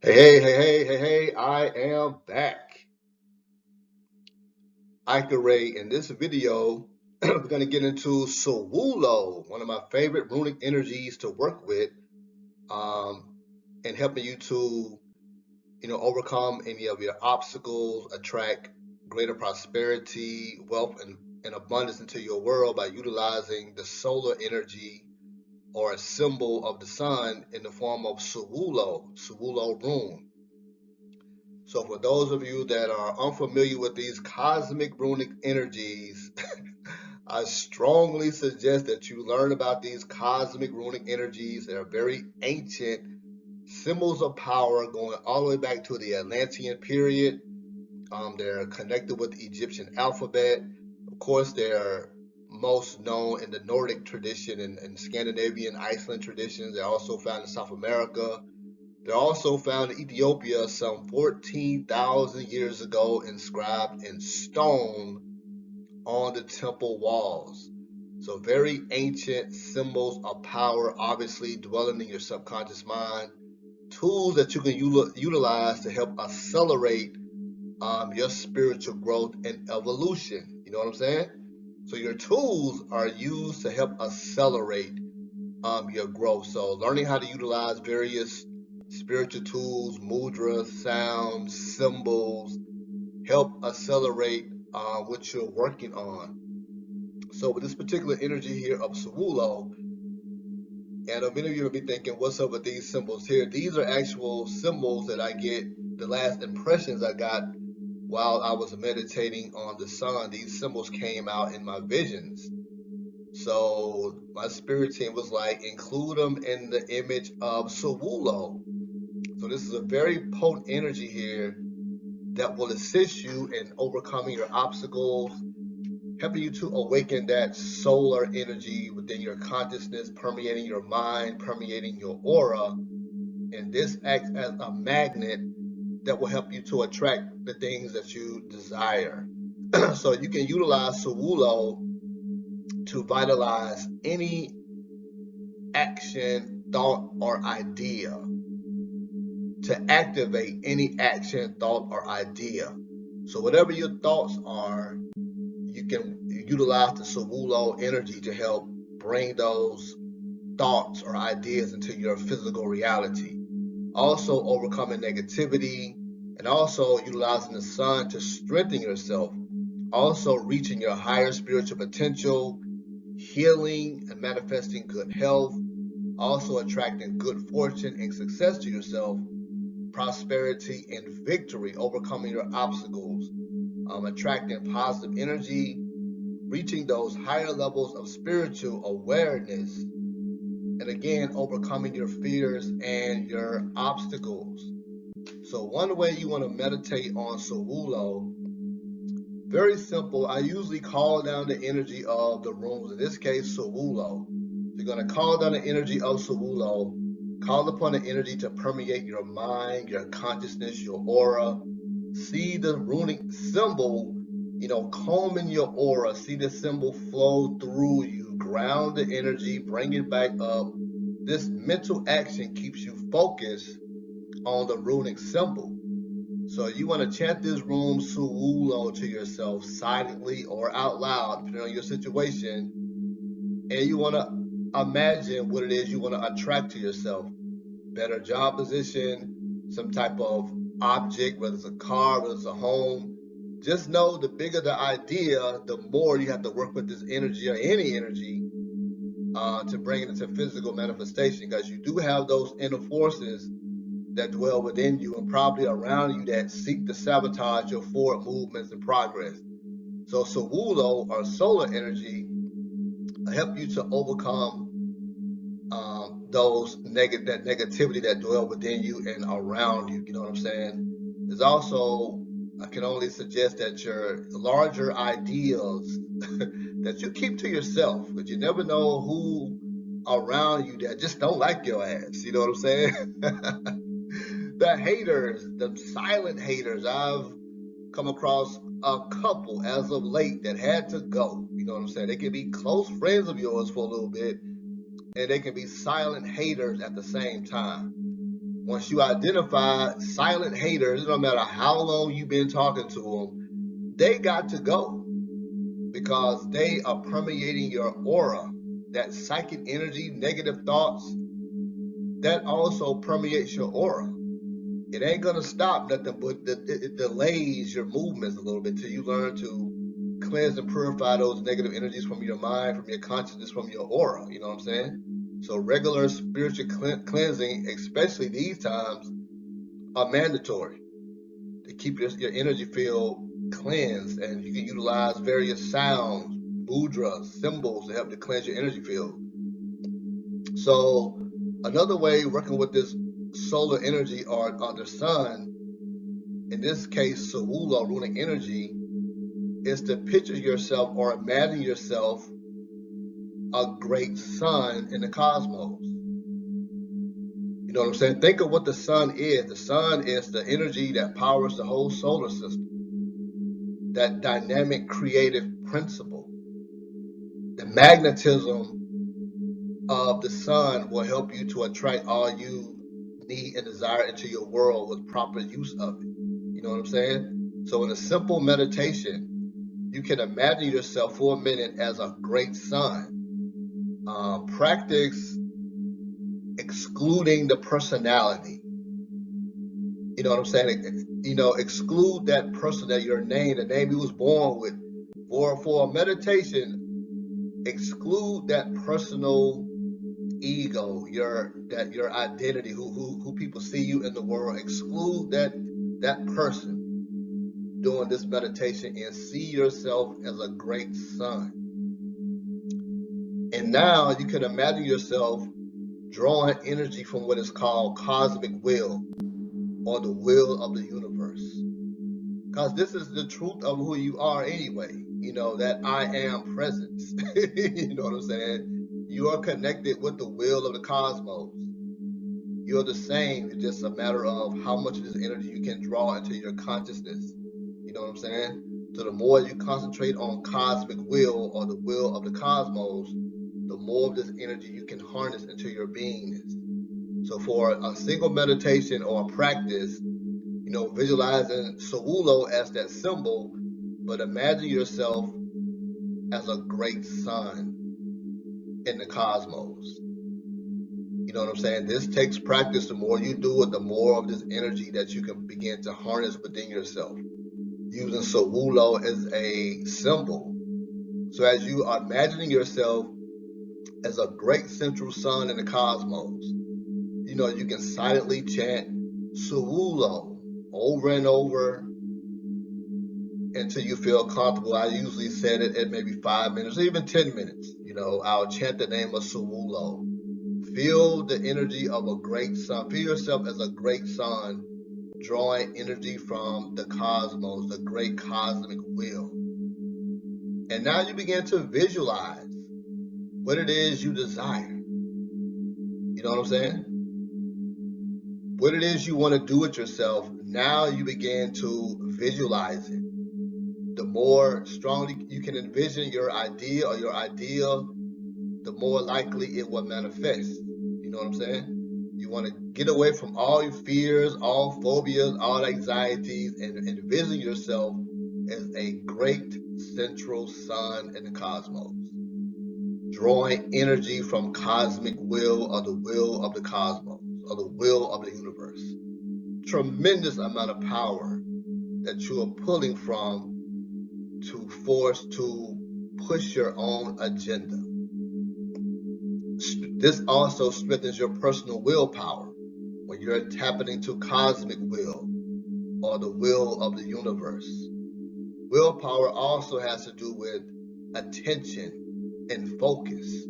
Hey, I am back. Ray. In this video, we're going to get into Sowulo, one of my favorite runic energies to work with, um, and helping you to, overcome any of your obstacles, attract greater prosperity, wealth, and abundance into your world by utilizing the solar energy or a symbol of the sun in the form of Sowulo Rune. So for those of you that are unfamiliar with these cosmic runic energies, I strongly suggest that you learn about these cosmic runic energies. They are very ancient symbols of power going all the way back to the Atlantean period. They're connected with the Egyptian alphabet. Of course, they're most known in the Nordic tradition and Scandinavian, Iceland traditions. They're also found in South America. They're also found in Ethiopia some 14,000 years ago, inscribed in stone on the temple walls. So, very ancient symbols of power, obviously dwelling in your subconscious mind. Tools that you can utilize to help accelerate your spiritual growth and evolution. You know what I'm saying? So, your tools are used to help accelerate your growth. So learning how to utilize various spiritual tools, mudras, sounds, symbols, help accelerate what you're working on. So with this particular energy here of Sowulo, and many of you will be thinking, what's up with these symbols here? These are actual symbols that I get, the last impressions I got while I was meditating on the sun. These symbols came out in my visions. So my spirit team was like, include them in the image of Sowulo. So this is a very potent energy here that will assist you in overcoming your obstacles, helping you to awaken that solar energy within your consciousness, permeating your mind, permeating your aura. And this acts as a magnet that will help you to attract the things that you desire. So you can utilize Sowulo to vitalize any action, thought, or idea, to activate any action, thought, or idea. So whatever your thoughts are, you can utilize the Sowulo energy to help bring those thoughts or ideas into your physical reality. Also overcoming negativity and also utilizing the sun to strengthen yourself. Also reaching your higher spiritual potential, healing and manifesting good health, also attracting good fortune and success to yourself, prosperity and victory, overcoming your obstacles, attracting positive energy, reaching those higher levels of spiritual awareness, and again, overcoming your fears and your obstacles. So one way you want to meditate on Sowulo, very simple. I usually call down the energy of the rooms, in this case, Sowulo. You're going to call down the energy of Sowulo, call upon the energy to permeate your mind, your consciousness, your aura. See the runic symbol, comb in your aura. See the symbol flow through you. Ground the energy, bring it back up. This mental action keeps you focused on the runic symbol. So you want to chant this room Sowulo to yourself silently or out loud, depending on your situation. And you want to imagine what it is you want to attract to yourself. Better job position, some type of object, whether it's a car, whether it's a home. Just know the bigger the idea, the more you have to work with this energy or any energy to bring it into physical manifestation, because you do have those inner forces that dwell within you and probably around you that seek to sabotage your forward movements and progress. So Sowulo or solar energy will help you to overcome that negativity that dwell within you and around you. You know what I'm saying? There's also, I can only suggest that your larger ideals that you keep to yourself, but you never know who around you that just don't like your ass. You know what I'm saying? The haters, the silent haters. I've come across a couple as of late that had to go. You know what I'm saying? They can be close friends of yours for a little bit, and they can be silent haters at the same time. Once you identify silent haters, it don't matter how long you've been talking to them, they got to go, because they are permeating your aura. That psychic energy, negative thoughts, that also permeates your aura. It ain't gonna stop nothing, but it delays your movements a little bit till you learn to cleanse and purify those negative energies from your mind, from your consciousness, from your aura. You know what I'm saying? So regular spiritual cleansing, especially these times, are mandatory to keep your energy field cleansed. And you can utilize various sounds, mudras, symbols to help to cleanse your energy field. So another way working with this solar energy or the sun, in this case Sowulo Rune energy, is to picture yourself or imagine yourself a great sun in the cosmos. You know what I'm saying? Think of what the sun is. The sun is the energy that powers the whole solar system. That dynamic creative principle. The magnetism of the sun will help you to attract all you need and desire into your world with proper use of it. You know what I'm saying? So in a simple meditation, you can imagine yourself for a minute as a great sun. Practice excluding the personality. You know what I'm saying? You know, exclude that person that your name, the name you was born with. For a meditation, exclude that personal ego, your identity, who people see you in the world. Exclude that person doing this meditation and see yourself as a great sun. And now you can imagine yourself drawing energy from what is called cosmic will, or the will of the universe. Because this is the truth of who you are anyway. You know, that I am presence. You know what I'm saying? You are connected with the will of the cosmos. You're the same. It's just a matter of how much of this energy you can draw into your consciousness. You know what I'm saying? So the more you concentrate on cosmic will, or the will of the cosmos, the more of this energy you can harness into your beingness. So for a single meditation or a practice, you know, visualizing Sowulo as that symbol, but imagine yourself as a great sun in the cosmos. You know what I'm saying? This takes practice. The more you do it, the more of this energy that you can begin to harness within yourself, using Sowulo as a symbol. So as you are imagining yourself as a great central sun in the cosmos, you know, you can silently chant Sowulo over and over until you feel comfortable. I usually set it at maybe 5 minutes, or even 10 minutes. You know, I'll chant the name of Sowulo. Feel the energy of a great sun. Feel yourself as a great sun, drawing energy from the cosmos, the great cosmic will. And now you begin to visualize what it is you desire. You know what I'm saying? What it is you want to do with yourself, now you begin to visualize it. The more strongly you can envision your idea or your ideal, the more likely it will manifest. You know what I'm saying? You want to get away from all your fears, all phobias, all anxieties, and envision yourself as a great central sun in the cosmos, drawing energy from cosmic will, or the will of the cosmos, or the will of the universe. Tremendous amount of power that you are pulling from to force to push your own agenda. This also strengthens your personal willpower when you're tapping into cosmic will, or the will of the universe. Willpower also has to do with attention and focus.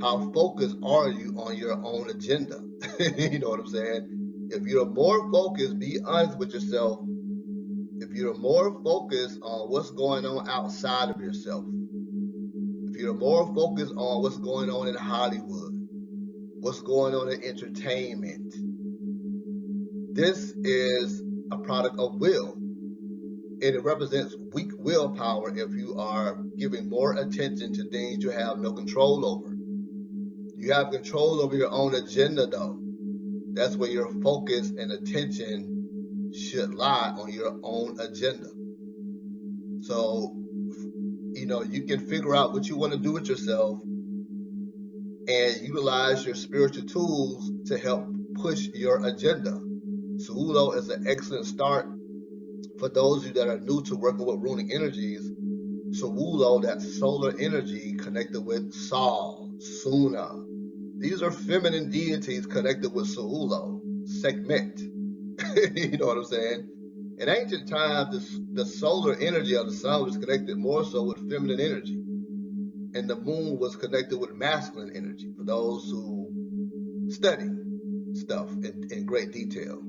How focused are you on your own agenda? You know what I'm saying? If you're more focused, be honest with yourself. If you're more focused on what's going on outside of yourself, if you're more focused on what's going on in Hollywood, what's going on in entertainment, this is a product of will. And it represents weak willpower if you are giving more attention to things you have no control over. You have control over your own agenda, though. That's where your focus and attention should lie, on your own agenda. So, you can figure out what you want to do with yourself and utilize your spiritual tools to help push your agenda. Sowulo is an excellent start for those of you that are new to working with runic energies. Sowulo, that solar energy connected with Sol, Suna. These are feminine deities connected with Sowulo, Sekhmet. You know what I'm saying? In ancient times, the solar energy of the sun was connected more so with feminine energy, and the moon was connected with masculine energy, for those who study stuff in great detail.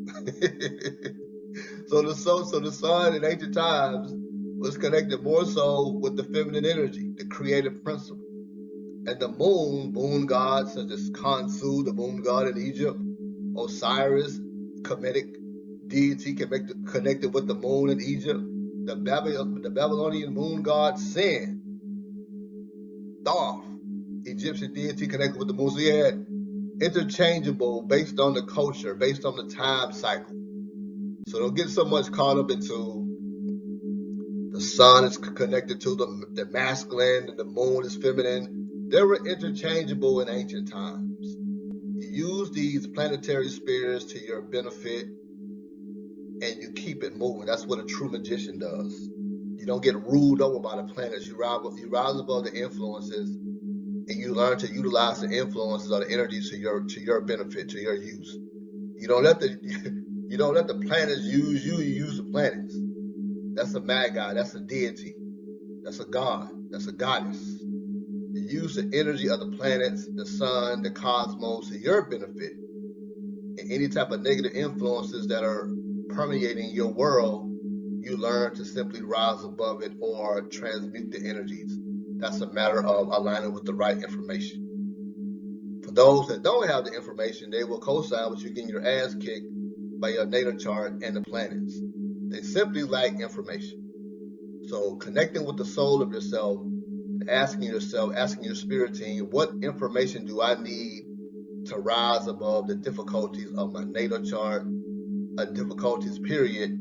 So the sun in ancient times was connected more so with the feminine energy, the creative principle. And the moon gods such as Khonsu, the moon god in Egypt, Osiris, Kemetic deity connected with the moon in Egypt, the Babylonian moon god Sin, Thoth, Egyptian deity connected with the moon. So you had interchangeable based on the culture, based on the time cycle. So don't get so much caught up into the sun is connected to the masculine and the moon is feminine. They were interchangeable in ancient times. You use these planetary spheres to your benefit and you keep it moving. That's what a true magician does. You don't get ruled over by the planets. You rise above the influences, and you learn to utilize the influences or the energies to your benefit, to your use. You don't let the planets use you. You use the planets. That's a mad guy. That's a deity. That's a god. That's a goddess. You use the energy of the planets, the sun, the cosmos to your benefit. And any type of negative influences that are permeating your world, you learn to simply rise above it or transmute the energies. That's a matter of aligning with the right information. For those that don't have the information, they will co-sign with you getting your ass kicked by your natal chart and the planets. They simply lack information. So connecting with the soul of yourself, asking your spirit team, what information do I need to rise above the difficulties of my natal chart, a difficulties period,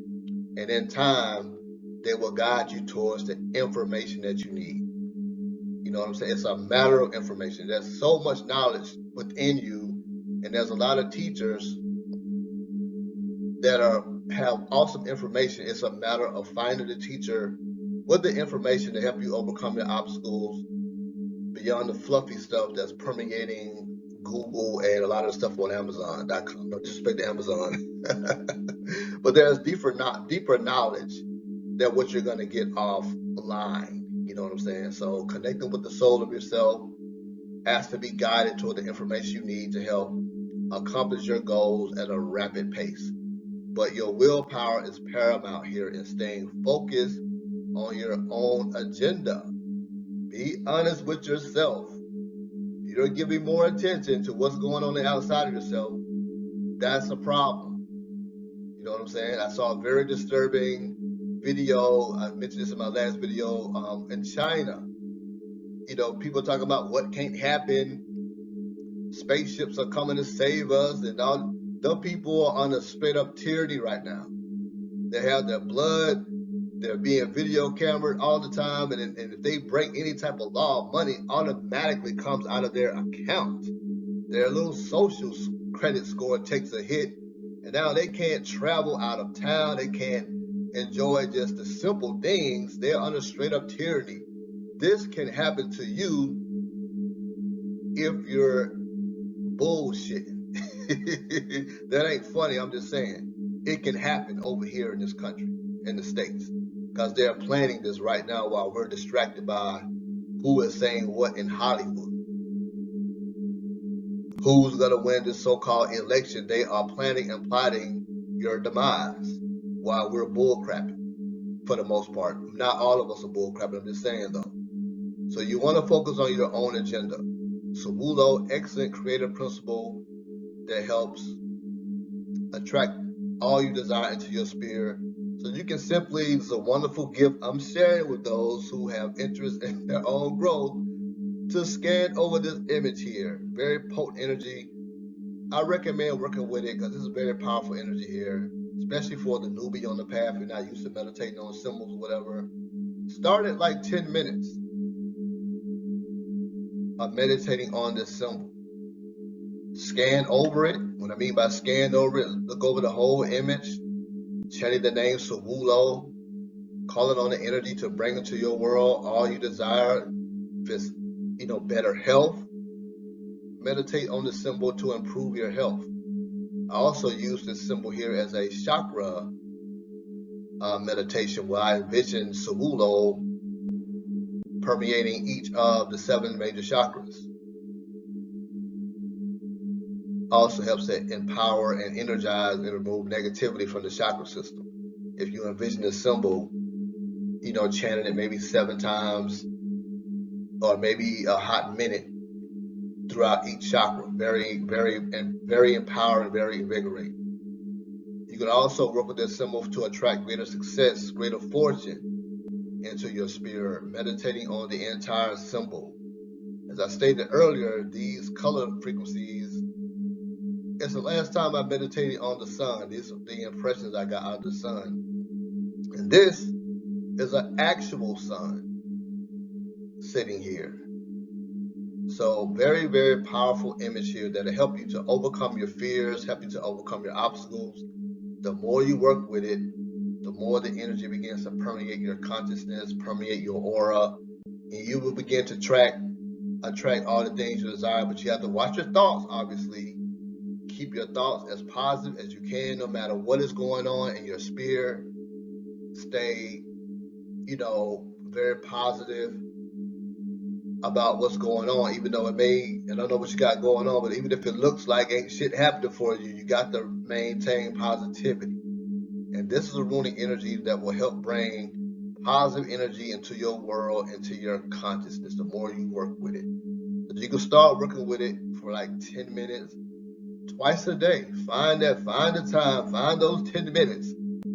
and in time, they will guide you towards the information that you need. You know what I'm saying? It's a matter of information. There's so much knowledge within you, and there's a lot of teachers that have awesome information. It's a matter of finding the teacher with the information to help you overcome your obstacles beyond the fluffy stuff that's permeating Google and a lot of stuff on Amazon.com. No disrespect to Amazon. But there's deeper knowledge than what you're going to get offline. You know what I'm saying? So connecting with the soul of yourself has to be guided toward the information you need to help accomplish your goals at a rapid pace. But your willpower is paramount here in staying focused on your own agenda. Be honest with yourself. If you're giving more attention to what's going on outside of yourself, that's a problem. You know what I'm saying? I saw a very disturbing video. I mentioned this in my last video in China. People talk about what can't happen. Spaceships are coming to save us, and all. Those people are under straight up tyranny right now. They have their blood. They're being video cameraed all the time, and if they break any type of law, money automatically comes out of their account. Their little social credit score takes a hit, and now they can't travel out of town. They can't enjoy just the simple things. They're under straight up tyranny. This can happen to you if you're bullshitting. That ain't funny. I'm just saying it can happen over here in this country, in the States, because they're planning this right now while we're distracted by who is saying what in Hollywood. Who's going to win this so-called election? They are planning and plotting your demise while we're bullcrapping for the most part. Not all of us are bullcrapping, I'm just saying though. So you want to focus on your own agenda. Sowulo, excellent creative principle that helps attract all you desire into your sphere. So you can simply, it's a wonderful gift I'm sharing with those who have interest in their own growth, to scan over this image here. Very potent energy. I recommend working with it because this is very powerful energy here, especially for the newbie on the path. You're not used to meditating on symbols or whatever. Start at like 10 minutes of meditating on this symbol. Scan over it. What I mean by scan over it, look over the whole image, chanting the name Sowulo, calling on the energy to bring into your world all you desire. If it's, better health, meditate on the symbol to improve your health. I also use this symbol here as a chakra meditation where I envision Sowulo permeating each of the 7 major chakras. Also helps to empower and energize and remove negativity from the chakra system. If you envision the symbol, chanting it maybe 7 times or maybe a hot minute throughout each chakra, very, very empowering, very invigorating. You can also work with this symbol to attract greater success, greater fortune into your spirit, meditating on the entire symbol. As I stated earlier, these color frequencies, it's the last time I meditated on the sun. These are the impressions I got out of the sun. And this is an actual sun sitting here. So very, very powerful image here that'll help you to overcome your fears, help you to overcome your obstacles. The more you work with it, the more the energy begins to permeate your consciousness, permeate your aura, and you will begin to attract all the things you desire. But you have to watch your thoughts, obviously. Keep your thoughts as positive as you can, no matter what is going on in your spirit. Stay, very positive about what's going on, even though it may, I don't know what you got going on, but even if it looks like ain't shit happening for you, you got to maintain positivity. And this is a runic energy that will help bring positive energy into your world, into your consciousness, the more you work with it. So you can start working with it for like 10 minutes, twice a day. Find the time, find those 10 minutes.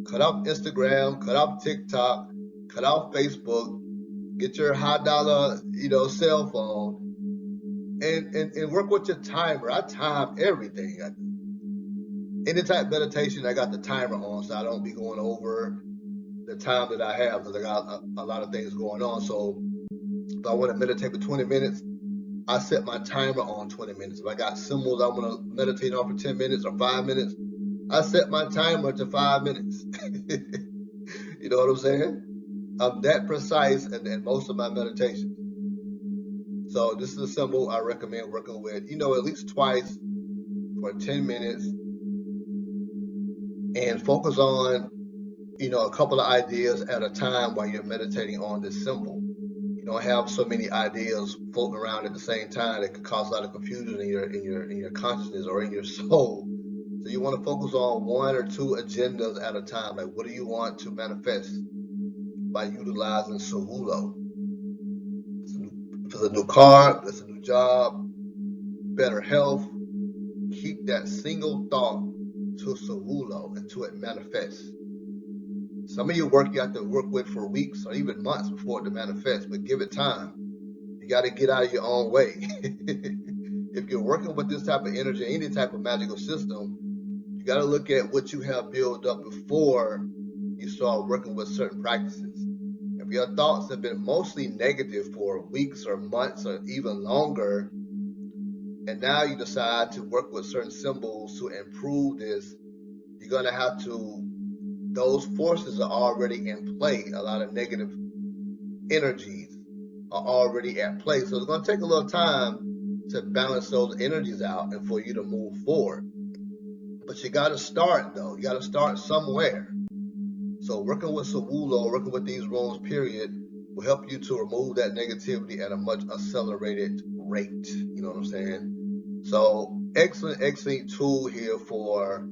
Cut off Instagram, cut off TikTok, cut off Facebook, get your high dollar, cell phone, and work with your timer. I time everything. Any type of meditation, I got the timer on, so I don't be going over the time that I have because I got a lot of things going on. So if I want to meditate for 20 minutes, I set my timer on 20 minutes. If I got symbols I want to meditate on for 10 minutes or 5 minutes, I set my timer to 5 minutes. You know what I'm saying? I'm that precise in most of my meditations. So this is a symbol I recommend working with, at least twice for 10 minutes and focus on, a couple of ideas at a time while you're meditating on this symbol. You don't have so many ideas floating around at the same time that could cause a lot of confusion in your consciousness or in your soul. So you want to focus on 1 or 2 agendas at a time. Like, what do you want to manifest by utilizing Sowulo? If it's a new car, if it's a new job, better health, keep that single thought to Sowulo until it manifests. Some of your work you have to work with for weeks or even months before it to manifest, but give it time. You got to get out of your own way. If you're working with this type of energy, any type of magical system, you got to look at what you have built up before you start working with certain practices. If your thoughts have been mostly negative for weeks or months or even longer, and now you decide to work with certain symbols to improve this, you're going to have to, those forces are already in play. A lot of negative energies are already at play. So it's going to take a little time to balance those energies out and for you to move forward. But you got to start, though. You got to start somewhere. So working with Sowulo, working with these runes, period, will help you to remove that negativity at a much accelerated rate. You know what I'm saying? So excellent tool here for,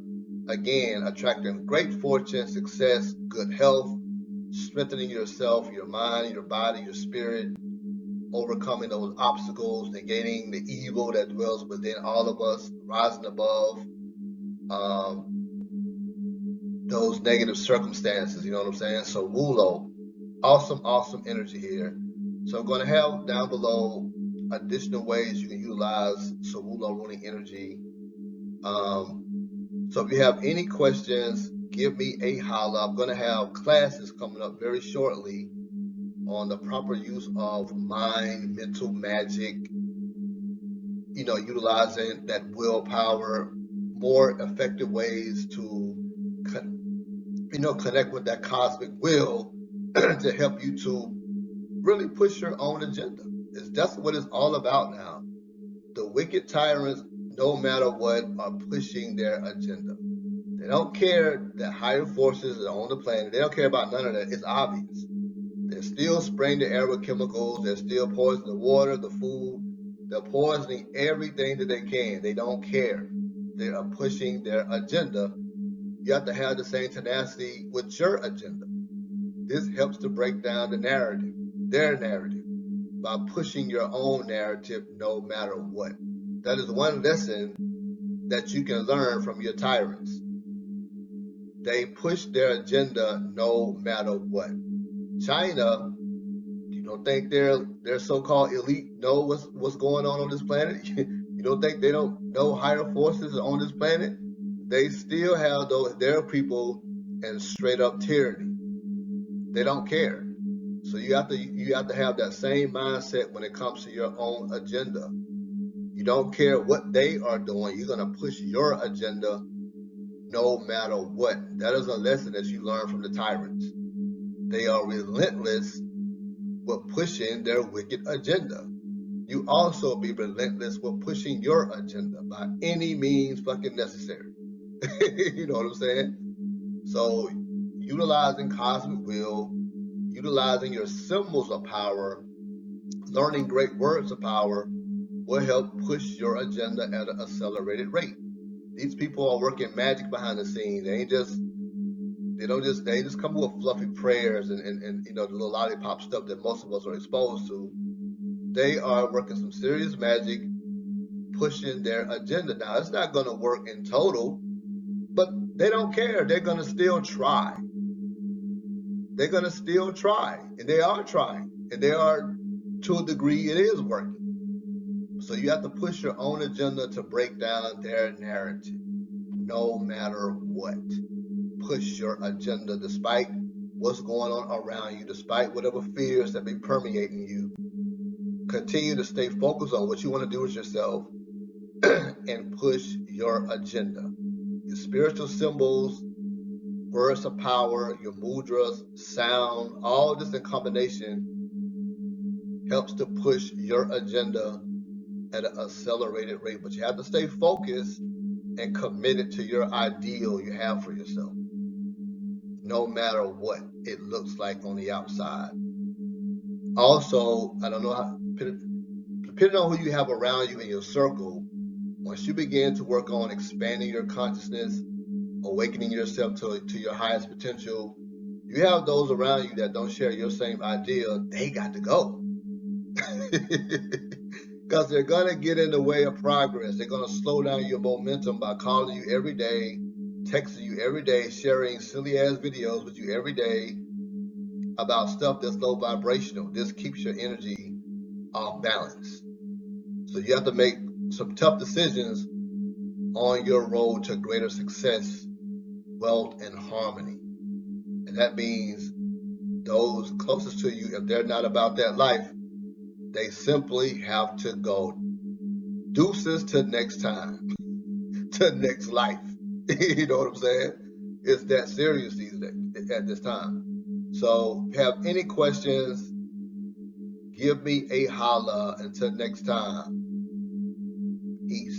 again, attracting great fortune, success, good health, strengthening yourself, your mind, your body, your spirit, overcoming those obstacles, negating the evil that dwells within all of us, rising above those negative circumstances. You know what I'm saying? So Sowulo, awesome energy here. So I'm going to have down below additional ways you can utilize Sowulo runic energy So if you have any questions, give me a holler. I'm going to have classes coming up very shortly on the proper use of mind, mental magic, utilizing that willpower, more effective ways to, connect with that cosmic will to help you to really push your own agenda. That's what it's all about now. The wicked tyrants, no matter what, are pushing their agenda. They don't care that higher forces are on the planet. They don't care about none of that. It's obvious. They're still spraying the air with chemicals. They're still poisoning the water, the food. They're poisoning everything that they can. They don't care. They are pushing their agenda. You have to have the same tenacity with your agenda. This helps to break down the narrative, their narrative, by pushing your own narrative no matter what. That is one lesson that you can learn from your tyrants. They push their agenda no matter what. China, you don't think their so-called elite know what's going on this planet? You don't think they don't know higher forces on this planet? They still have their people in straight up tyranny. They don't care. So you have to have that same mindset when it comes to your own agenda. You don't care what they are doing. You're gonna push your agenda no matter what. That is a lesson that you learn from the tyrants. They are relentless with pushing their wicked agenda. You also be relentless with pushing your agenda by any means fucking necessary. You know what I'm saying? So utilizing cosmic will, utilizing your symbols of power, learning great words of power will help push your agenda at an accelerated rate. These people are working magic behind the scenes. They don't just come with fluffy prayers and the little lollipop stuff that most of us are exposed to. They are working some serious magic, pushing their agenda. Now, it's not going to work in total, but they don't care. They're going to still try. They're going to still try, and they are trying, and they are, to a degree, it is working. So you have to push your own agenda to break down their narrative, no matter what. Push your agenda despite what's going on around you, despite whatever fears that be permeating you. Continue to stay focused on what you want to do with yourself and push your agenda. Your spiritual symbols, words of power, your mudras, sound, all this in combination helps to push your agenda at an accelerated rate. But you have to stay focused and committed to your ideal you have for yourself, no matter what it looks like on the outside. Also, I don't know how, depending on who you have around you in your circle, once you begin to work on expanding your consciousness, awakening yourself to your highest potential, you have those around you that don't share your same idea, they got to go. Because they're going to get in the way of progress. They're going to slow down your momentum by calling you every day, texting you every day, sharing silly ass videos with you every day about stuff that's low vibrational. This keeps your energy off balance. So you have to make some tough decisions on your road to greater success, wealth, and harmony. And that means those closest to you, if they're not about that life, they simply have to go. Deuces to next time, to next life. You know what I'm saying? It's that serious these days, at this time. So if you have any questions, give me a holler. Until next time, peace.